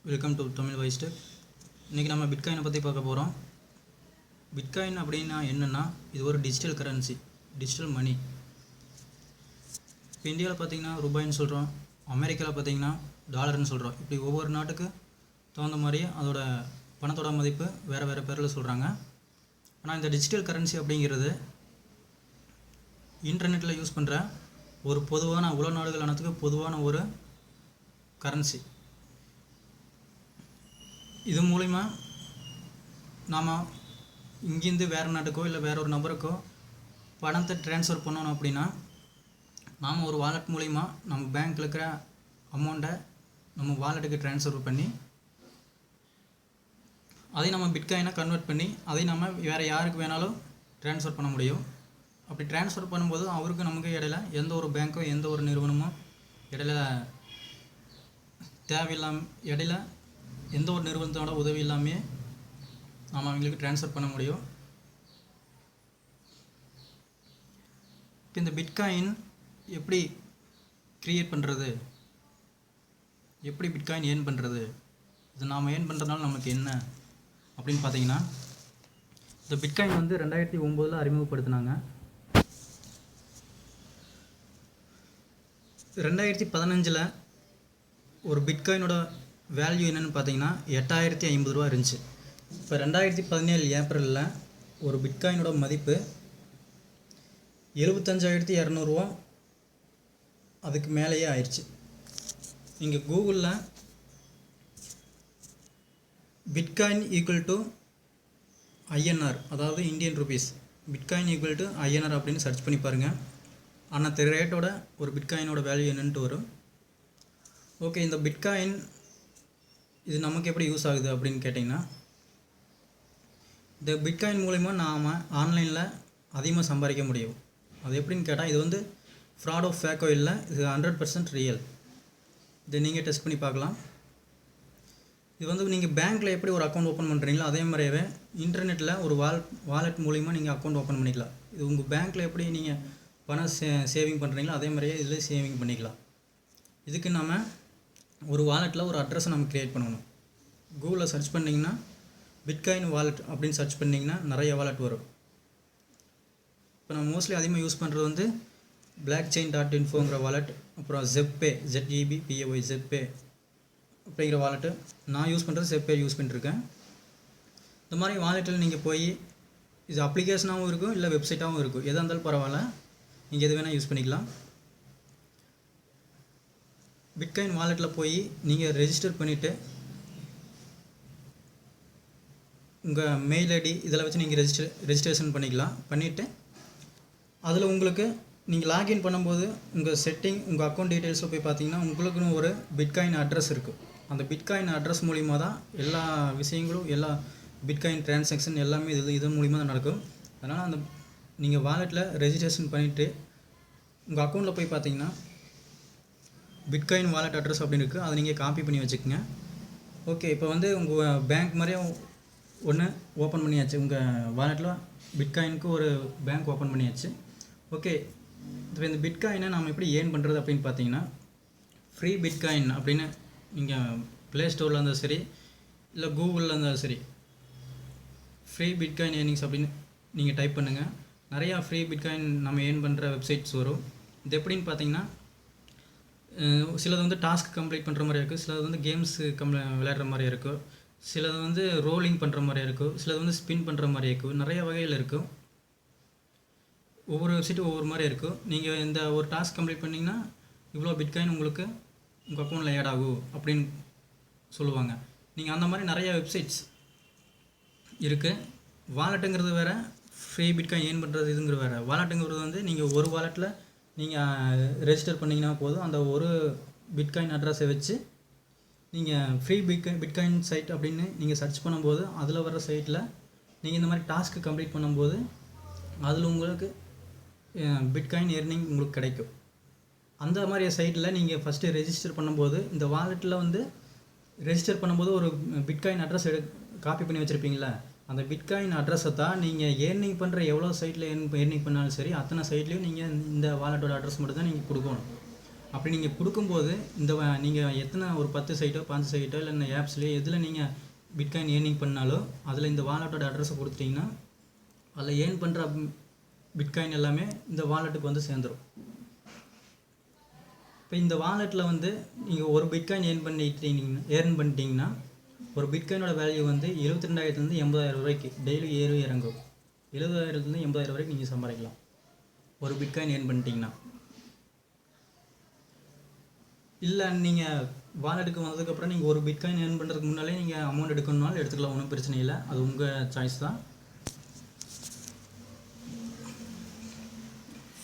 Welcome to Tamil voice tech. இன்றைக்கி நம்ம பிட்காயினை பற்றி பார்க்க போகிறோம். பிட்காயின் அப்படின்னா என்னென்னா, இது ஒரு டிஜிட்டல் கரன்சி, டிஜிட்டல் மணி. இப்போ இந்தியாவில் பார்த்திங்கன்னா ரூபாய்ன்னு சொல்கிறோம், அமெரிக்காவில் பார்த்திங்கன்னா டாலர்னு சொல்கிறோம். இப்படி ஒவ்வொரு நாட்டுக்கு தகுந்த மாதிரியே அதோட பணத்தோட மதிப்பு வேறு வேறு பேரில் சொல்கிறாங்க. ஆனால் இந்த டிஜிட்டல் கரன்சி அப்படிங்கிறது இன்டர்நெட்டில் யூஸ் பண்ணுற ஒரு பொதுவான உலக நாடுகள் அனைத்துக்கு பொதுவான ஒரு கரன்சி. இது மூலிமா நாம் இங்கேருந்து வேறு நாட்டுக்கோ இல்லை வேற ஒரு நபருக்கோ பணத்தை ட்ரான்ஸ்ஃபர் பண்ணணும் அப்படின்னா நாம் ஒரு வாலெட் மூலிமா நம்ம பேங்க்கில் இருக்கிற அமௌண்ட்டை நம்ம வாலெட்டுக்கு ட்ரான்ஸ்ஃபர் பண்ணி அதை நம்ம பிட்காயினை கன்வெர்ட் பண்ணி அதை நம்ம வேறு யாருக்கு வேணாலும் ட்ரான்ஸ்ஃபர் பண்ண முடியும். அப்படி ட்ரான்ஸ்ஃபர் பண்ணும்போது அவருக்கு நமக்கு இடையில எந்த ஒரு பேங்க்கோ எந்த ஒரு நிறுவனமோ இடையில தேவையில்லாமல் இடையில எந்த ஒரு நிறுவனத்தோட உதவி இல்லாமே நாம் அவங்களுக்கு ட்ரான்ஸ்ஃபர் பண்ண முடியும். இப்போ இந்த பிட்காயின் எப்படி க்ரியேட் பண்ணுறது, எப்படி பிட்காயின் ஏர்ன் பண்ணுறது, இது நாம் ஏர்ன் பண்ணுறதுனால நமக்கு என்ன அப்படின்னு பார்த்தீங்கன்னா, இந்த பிட்காயின் வந்து 2009 அறிமுகப்படுத்தினாங்க. 2015 ஒரு பிட்காயினோட வேல்யூ என்னென்னு பார்த்தீங்கன்னா 8050 ரூபா இருந்துச்சு. இப்போ 2017 ஏப்ரலில் ஒரு பிட்காயினோட மதிப்பு 75,200 ரூபா அதுக்கு மேலேயே ஆயிடுச்சு. இங்கே கூகுளில் பிட்காயின் ஈக்குவல் டு ஐஎன்ஆர், அதாவது Indian rupees, bitcoin equal to INR அப்படின்னு சர்ச் பண்ணி பாருங்கள். அன்னத்த ரேட்டோட ஒரு பிட்காயினோட வேல்யூ என்னன்ட்டு வரும். ஓகே, இந்த பிட்காயின் இது நமக்கு எப்படி யூஸ் ஆகுது அப்படின்னு கேட்டிங்கன்னா, இந்த பிட்காயின் மூலிமா நாம் ஆன்லைனில் அதிகமாக சம்பாதிக்க முடியும். அது எப்படின்னு கேட்டால், இது வந்து ஃப்ராடோ ஃபேக்கோ இல்லை, இது 100% ரியல். இதை நீங்கள் டெஸ்ட் பண்ணி பார்க்கலாம். இது வந்து நீங்கள் பேங்க்கில் எப்படி ஒரு அக்கௌண்ட் ஓப்பன் பண்ணுறீங்களோ அதே மாதிரியே இன்டர்நெட்டில் ஒரு வாலெட் மூலிமா நீங்கள் அக்கௌண்ட் ஓப்பன் பண்ணிக்கலாம். இது உங்கள் பேங்க்கில் எப்படி நீங்கள் பணம் சேவிங் பண்ணுறீங்களோ அதே மாதிரியே இதில் சேவிங் பண்ணிக்கலாம். இதுக்கு நம்ம ஒரு வாலெட்டில் ஒரு அட்ரஸை நம்ம க்ரியேட் பண்ணணும். கூகுளில் சர்ச் பண்ணிங்கன்னா பிட்காயின் வாலெட் அப்படின்னு சர்ச் பண்ணிங்கன்னா நிறைய வாலெட் வரும். இப்போ நம்ம மோஸ்ட்லி அதிகமாக யூஸ் பண்ணுறது வந்து blockchain.infoங்கிற வாலெட், அப்புறம் ZPay, ZEBPAY, ZPay அப்படிங்கிற வாலெட்டு. நான் யூஸ் பண்ணுறது ZPay யூஸ் பண்ணிட்டுருக்கேன். இந்த மாதிரி வாலெட்டில் நீங்கள் போய், இது அப்ளிகேஷனாகவும் இருக்கும் இல்லை வெப்சைட்டாகவும் இருக்கும், எதாக இருந்தாலும் பரவாயில்ல, நீங்கள் எது வேணால் யூஸ் பண்ணிக்கலாம். பிட்காயின் வாலெட்டில் போய் நீங்கள் ரெஜிஸ்டர் பண்ணிவிட்டு உங்கள் மெயில் ஐடி இதெல்லாம் வச்சு நீங்கள் ரெஜிஸ்ட்ரேஷன் பண்ணிக்கலாம். பண்ணிவிட்டு அதில் உங்களுக்கு நீங்கள் லாகின் பண்ணும்போது உங்கள் செட்டிங், உங்கள் அக்கௌண்ட் டீட்டெயில்ஸில் போய் பார்த்தீங்கன்னா உங்களுக்குன்னு ஒரு பிட்காயின் அட்ரஸ் இருக்குது. அந்த பிட்காயின் அட்ரஸ் மூலிமா தான் எல்லா விஷயங்களும், எல்லா பிட்காயின் டிரான்சாக்ஷன் எல்லாமே இதன் மூலிமா தான் நடக்கும். அதனால் அந்த நீங்கள் வாலெட்டில் ரெஜிஸ்ட்ரேஷன் பண்ணிவிட்டு உங்கள் அக்கௌண்ட்டில் போய் பார்த்தீங்கன்னா பிட்காயின் வாலெட் அட்ரஸ் அப்படின்னு இருக்குது, அதை நீங்கள் காப்பி பண்ணி வச்சுக்கோங்க. ஓகே, இப்போ வந்து உங்கள் பேங்க் மாதிரியே ஒன்று ஓப்பன் பண்ணியாச்சு. உங்கள் வாலெட்டில் பிட்காயினுக்கு ஒரு பேங்க் ஓப்பன் பண்ணியாச்சு. ஓகே, இப்போ இந்த பிட்காயினை நம்ம எப்படி ஏர்ன் பண்ணுறது அப்படின்னு பார்த்தீங்கன்னா, ஃப்ரீ பிட்காயின் அப்படின்னு நீங்கள் ப்ளே ஸ்டோரில் இருந்தாலும் சரி இல்லை கூகுளில் இருந்தாலும் சரி, ஃப்ரீ பிட்காயின் ஏர்னிங்ஸ் அப்படின்னு நீங்கள் டைப் பண்ணுங்கள். நிறையா ஃப்ரீ பிட்காயின் நம்ம ஏர்ன் பண்ணுற வெப்சைட்ஸ் வரும். இது எப்படின்னு பார்த்தீங்கன்னா, சிலது வந்து டாஸ்க் கம்ப்ளீட் பண்ணுற மாதிரி இருக்குது, சிலது வந்து கேம்ஸு விளையாடுற மாதிரி இருக்கும், சிலது வந்து ரோலிங் பண்ணுற மாதிரி இருக்கும், சிலது வந்து ஸ்பின் பண்ணுற மாதிரி இருக்கும், நிறைய வகையில் இருக்கும். ஒவ்வொரு வெப்சைட்டும் ஒவ்வொரு மாதிரி இருக்கும். நீங்கள் இந்த ஒரு டாஸ்க் கம்ப்ளீட் பண்ணிங்கன்னா இவ்வளோ பிட்காயின் உங்களுக்கு உங்கள் அக்கௌண்ட்டில் ஆட் ஆகும் அப்படின்னு சொல்லுவாங்க. நீங்கள் அந்த மாதிரி நிறைய வெப்சைட்ஸ் இருக்குது. வாலெட்டுங்கிறது வேறு, ஃப்ரீ பிட்காயின் ஏர்ன் பண்ணுறது இதுங்கிற வேறு. வாலெட்டுங்கிறது வந்து நீங்கள் ஒரு வாலெட்டில் நீங்கள் ரெஜிஸ்டர் பண்ணிங்கன்னா போதும், அந்த ஒரு பிட்காயின் அட்ரஸை வச்சு நீங்கள் ஃப்ரீ பிட்காயின் சைட் அப்படின்னு நீங்கள் சர்ச் பண்ணும்போது அதில் வர சைட்டில் நீங்கள் இந்த மாதிரி டாஸ்க்கு கம்ப்ளீட் பண்ணும்போது அதில் உங்களுக்கு பிட்காயின் ஏர்னிங் உங்களுக்கு கிடைக்கும். அந்த மாதிரி சைட்டில் நீங்கள் ஃபஸ்ட்டு ரெஜிஸ்டர் பண்ணும்போது, இந்த வாலெட்டில் வந்து ரெஜிஸ்டர் பண்ணும்போது ஒரு பிட்காயின் அட்ரஸ் காப்பி பண்ணி வச்சுருப்பீங்களா, அந்த பிட்காயின் அட்ரஸை தான் நீங்கள் ஏர்னிங் பண்ணுற எவ்வளோ சைட்டில் ஏர்னிங் பண்ணாலும் சரி அத்தனை சைட்லேயும் நீங்கள் இந்த வாலெட்டோட அட்ரஸ் மட்டும் தான் நீங்கள் கொடுக்கணும். அப்படி நீங்கள் கொடுக்கும்போது நீங்கள் எத்தனை ஒரு 10 சைட்டோ 5 சைட்டோ இல்லை இந்த ஆப்ஸ்லேயோ எதில் நீங்கள் பிட்காயின் ஏர்னிங் பண்ணாலோ அதில் இந்த வாலெட்டோட அட்ரஸை கொடுத்துட்டிங்கன்னா அதில் ஏர்ன் பண்ணுற பிட்காயின் எல்லாமே இந்த வாலெட்டுக்கு வந்து சேர்ந்துடும். இப்போ இந்த வாலெட்டில் வந்து நீங்கள் ஒரு பிட்காயின் ஏர்ன் பண்ணிட்டீங்கன்னா ஒரு பிட்காயினோட வேல்யூ வந்து 72,000 80,000 ரூபாய்க்கு டெய்லி இறங்கும். 70,000 80,000 வரைக்கும் நீங்கள் சம்பாதிக்கலாம் ஒரு பிட்காயின் ஏர்ன் பண்ணிட்டீங்கன்னா. இல்லை நீங்கள் வாலெட்டுக்கு வந்ததுக்கப்புறம் நீங்கள் ஒரு பிட்காயின் ஏர்ன் பண்ணுறதுக்கு முன்னாலே நீங்கள் அமௌண்ட் எடுக்கணும்னாலும் எடுத்துக்கலாம், ஒன்றும் பிரச்சனை இல்லை. அது உங்கள் சாய்ஸ் தான்.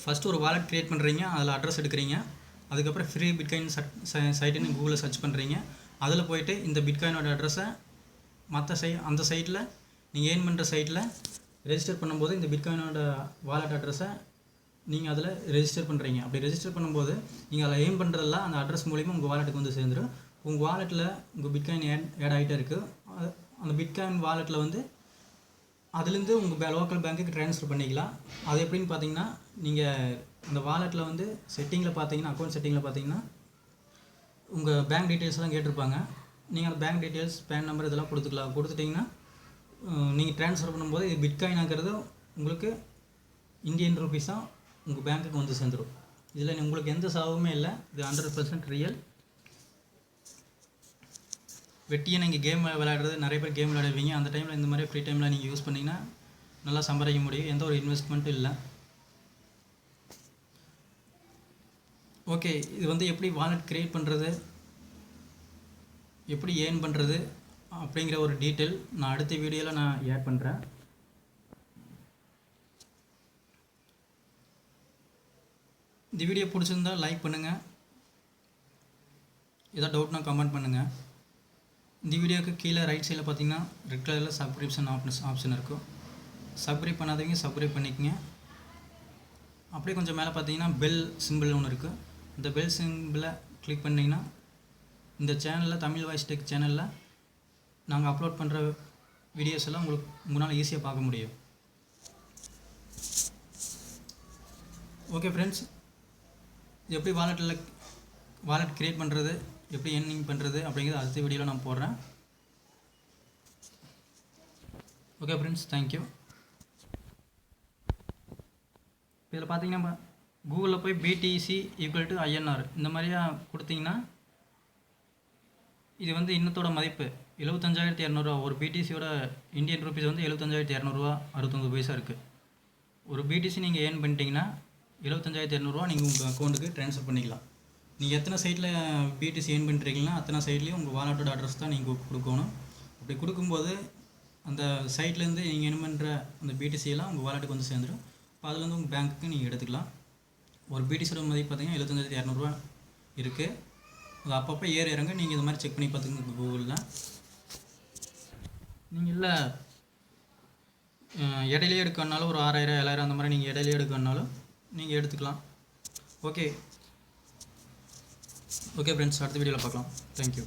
ஃபஸ்ட்டு ஒரு வாலெட் க்ரியேட் பண்ணுறீங்க, அதில் அட்ரஸ் எடுக்கிறீங்க. அதுக்கப்புறம் ஃப்ரீ பிட்காயின் சைட்டுன்னு கூகுளில் சர்ச் பண்ணுறீங்க. அதில் போய்ட்டு இந்த பிட்காயினோட அட்ரஸை அந்த சைட்டில் நீங்கள் ஏர்ன் பண்ணுற சைட்டில் ரெஜிஸ்டர் பண்ணும்போது இந்த பிட்காயினோட வாலெட் அட்ரஸை நீங்கள் அதில் ரெஜிஸ்டர் பண்ணுறீங்க. அப்படி ரெஜிஸ்டர் பண்ணும்போது நீங்கள் அதில் ஏர்ன் பண்ணுறதெல்லாம் அந்த அட்ரஸ் மூலிமா உங்கள் வாலெட்டுக்கு வந்து சேர்ந்துடும். உங்கள் வாலெட்டில் உங்கள் பிட்காயின் ஆட் ஆகிட்டே இருக்குது. அந்த பிட்காயின் வாலெட்டில் வந்து அதுலேருந்து உங்கள் லோக்கல் பேங்க்குக்கு ட்ரான்ஸ்ஃபர் பண்ணிக்கலாம். அது எப்படின்னு பார்த்தீங்கன்னா, நீங்கள் அந்த வாலெட்டில் வந்து செட்டிங்கில் பார்த்தீங்கன்னா, அக்கௌண்ட் செட்டிங்கில் பார்த்தீங்கன்னா உங்கள் பேங்க் டீட்டெயில்ஸ்லாம் கேட்டிருப்பாங்க. நீங்கள் அந்த பேங்க் டீட்டெயில்ஸ், பேன் நம்பர் இதெல்லாம் கொடுத்துட்டிங்கன்னா நீங்கள் ட்ரான்ஸ்ஃபர் பண்ணும்போது இது பிட்காயின் ஆகிறது உங்களுக்கு இந்தியன் ருபீஸாக உங்கள் பேங்க்குக்கு வந்து சேர்ந்துடும். இதில் உங்களுக்கு எந்த செலவுமே இல்லை. இது 100% ரியல். வெட்டியை நீங்கள் கேம் விளையாடுறது, நிறைய பேர் கேம் விளையாடுவீங்க. அந்த டைமில் இந்த மாதிரி ஃப்ரீ டைமில் நீங்கள் யூஸ் பண்ணிங்கன்னா நல்லா சம்பாதிக்க முடியும். எந்த ஒரு இன்வெஸ்ட்மெண்ட்டும் இல்லை. ஓகே, இது வந்து எப்படி வாலெட் க்ரியேட் பண்ணுறது, எப்படி ஏர்ன் பண்ணுறது அப்படிங்கிற ஒரு டீட்டெயில் நான் அடுத்த வீடியோவில் நான் ஆட் பண்ணுறேன். இந்த வீடியோ பிடிச்சிருந்தா லைக் பண்ணுங்கள். ஏதாவது டவுட்னா கமெண்ட் பண்ணுங்கள். இந்த வீடியோவுக்கு கீழே ரைட் சைடில் பார்த்தீங்கன்னா ரெட் கலரில் சப்ஸ்கிரிப்ஷன் ஆப்ஷன் இருக்கும். சப்ஸ்கிரைப் பண்ணாதவங்க சப்ஸ்கிரைப் பண்ணிக்கங்க. அப்படியே கொஞ்சம் மேலே பார்த்தீங்கன்னா பெல் சிம்பிள் ஒன்று இருக்குது. இந்த பெல் சிம்பிளை கிளிக் பண்ணிங்கன்னா இந்த சேனலில், தமிழ் வாய்ஸ் டெக் சேனலில் நாங்கள் அப்லோட் பண்ணுற வீடியோஸ் எல்லாம் உங்களால் ஈஸியாக பார்க்க முடியும். ஓகே ஃப்ரெண்ட்ஸ், எப்படி வாலெட் க்ரியேட் பண்ணுறது, எப்படி ஏர்னிங் பண்ணுறது அப்படிங்கிறது அடுத்த வீடியோவில் நான் போடுறேன். Okay friends, thank you. இதில் பார்த்தீங்கன்னா கூகுளில் போய் BTC = INR இந்த மாதிரியா கொடுத்தீங்கன்னா இது வந்து இன்னத்தோட மதிப்பு 75,200 ஒரு BTCயோட இந்தியன் ருபீஸ் வந்து 75,200 69 பைசா இருக்குது. ஒரு BTC நீங்கள் ஏர்ன் பண்ணிட்டீங்கன்னா 75,200 நீங்கள் உங்கள் அக்கௌண்ட்டுக்கு ட்ரான்ஸ்ஃபர் பண்ணிக்கலாம். நீங்கள் எத்தனை சைட்டில் BTC ஏர்ன் பண்ணுறீங்களா அத்தனை சைட்லேயும் உங்கள் வாலெட்டோட அட்ரஸ் தான் நீங்கள் கொடுக்கணும். அப்படி கொடுக்கும்போது அந்த சைட்லேருந்து நீங்கள் ஏர்ன் பண்ணுற அந்த BTCயெல்லாம் உங்கள் வாலெட்டுக்கு வந்து சேர்ந்துடும். இப்போ அதுலேருந்து உங்கள் பேங்க்குக்கு நீங்கள் எடுத்துக்கலாம். ஒரு BTCயோட மதிப்பு பார்த்தீங்கன்னா 75,200 இருக்குது. அது அப்பப்போ இறங்க நீங்கள் இது மாதிரி செக் பண்ணி பார்த்துங்க கூகுளில். நீங்கள் இல்லை இடையிலே எடுக்கணுனாலும் ஒரு 6,000 7,000 அந்த மாதிரி நீங்கள் இடையிலே எடுக்கணுனாலும் நீங்கள் எடுத்துக்கலாம். ஓகே ஃப்ரெண்ட்ஸ், அடுத்த வீடியோவில் பார்க்கலாம். தேங்க்யூ.